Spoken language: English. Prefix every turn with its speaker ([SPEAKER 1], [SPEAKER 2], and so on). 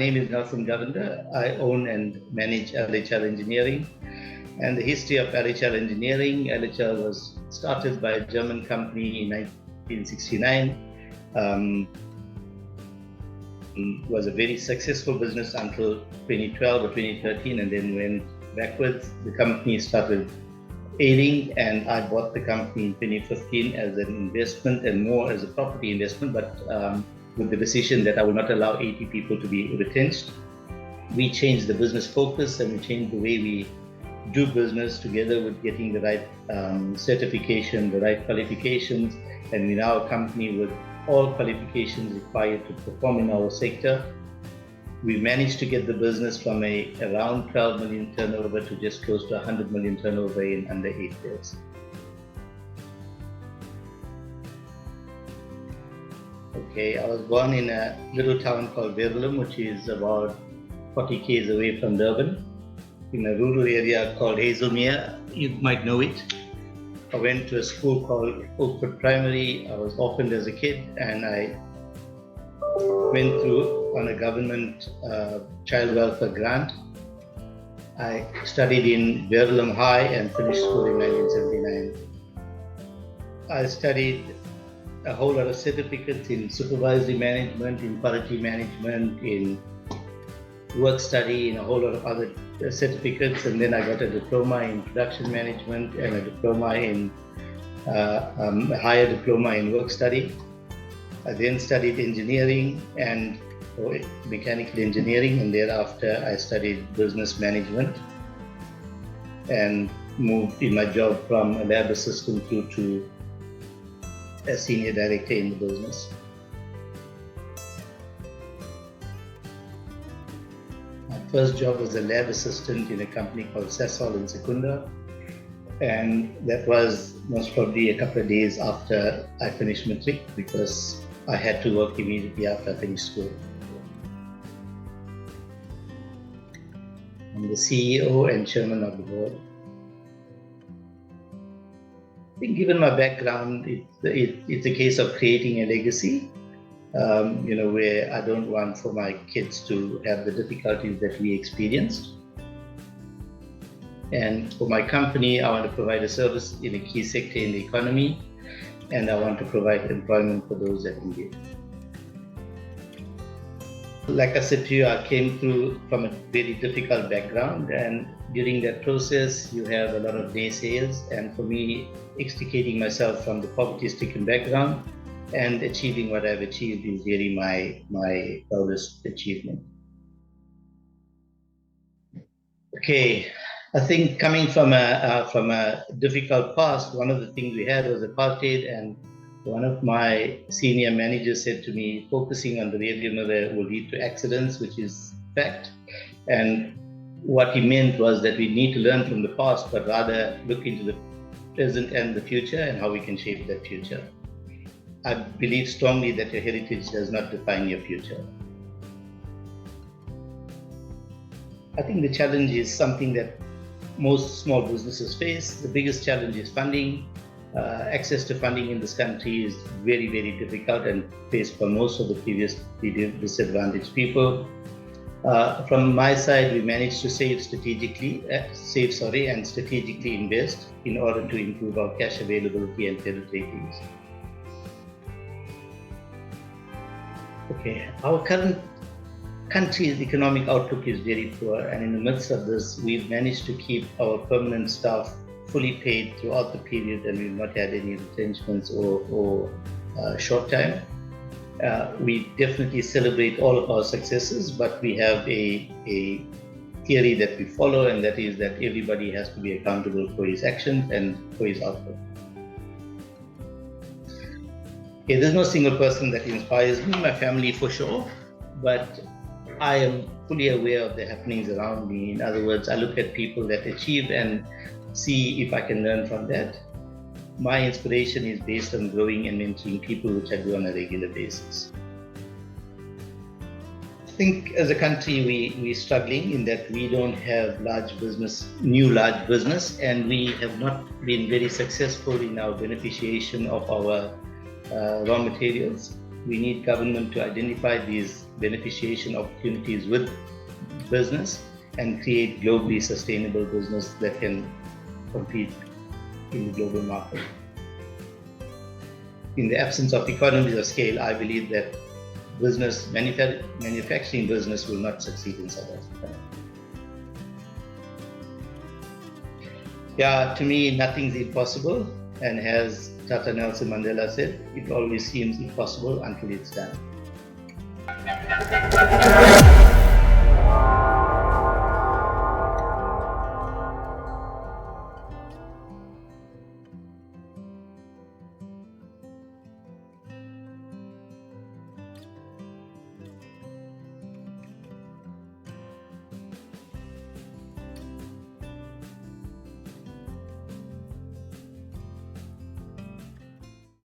[SPEAKER 1] name is Govender. I own and manage LHL Engineering. And the history of LHL Engineering, LHL was started by a German company in 1969. Was a very successful business until 2012 or 2013, and then went backwards. The company started ailing, and I bought the company in 2015 as an investment and more as a property investment, but with the decision that I will not allow 80 people to be retrenched. We changed the business focus and we changed the way we do business, together with getting the right certification, the right qualifications, and we're now a company with all qualifications required to perform in our sector. We managed to get the business from around 12 million turnover to just close to 100 million turnover in under 8 years. Okay, I was born in a little town called Verulam, which is about 40 km away from Durban, in a rural area called Hazelmere. You might know it. I went to a school called Oakwood Primary. I was orphaned as a kid, and I went through on a government child welfare grant. I studied in Verulam High and finished school in 1979. I studied a whole lot of certificates in supervisory management, in quality management, in work study, in a whole lot of other certificates, and then I got a diploma in production management and a diploma in a higher diploma in work study. I then studied engineering and mechanical engineering, and thereafter I studied business management and moved in my job from a lab assistant through to a senior director in the business. My first job was a lab assistant in a company called Sasol in Secunda, and that was most probably a couple of days after I finished matric, because I had to work immediately after I finished school. I'm the CEO and chairman of the board. I think given my background, it's a case of creating a legacy, where I don't want for my kids to have the difficulties that we experienced. And for my company, I want to provide a service in a key sector in the economy, and I want to provide employment for those that need it. Like I said to you, I came through from a very difficult background, and during that process, you have a lot of naysayers, and for me, extricating myself from the poverty-stricken background and achieving what I've achieved is really my proudest achievement. Okay, I think coming from a difficult past, one of the things we had was apartheid, and one of my senior managers said to me, focusing on the rearview mirror will lead to accidents, which is fact. And what he meant was that we need to learn from the past, but rather look into the present and the future and how we can shape that future. I believe strongly that your heritage does not define your future. I think the challenge is something that most small businesses face. The biggest challenge is funding. Access to funding in this country is very, very difficult and faced by most of the previously disadvantaged people. From my side, we managed to save and strategically invest in order to improve our cash availability and credit ratings. Okay, our current country's economic outlook is very poor, and in the midst of this, we've managed to keep our permanent staff fully paid throughout the period, and we've not had any retrenchments or short time. We definitely celebrate all of our successes, but we have a theory that we follow, and that is that everybody has to be accountable for his actions and for his output. Okay, there's no single person that inspires me, my family for sure, but I am fully aware of the happenings around me. In other words, I look at people that achieve and see if I can learn from that. My inspiration is based on growing and mentoring people, which I do on a regular basis. I think as a country, we're struggling in that we don't have new large business, and we have not been very successful in our beneficiation of our raw materials. We need government to identify these beneficiation opportunities with business and create globally sustainable business that can compete in the global market. In the absence of economies of scale, I believe that manufacturing business will not succeed in South Africa. Yeah, to me, nothing's impossible, and as Tata Nelson Mandela said, it always seems impossible until it's done.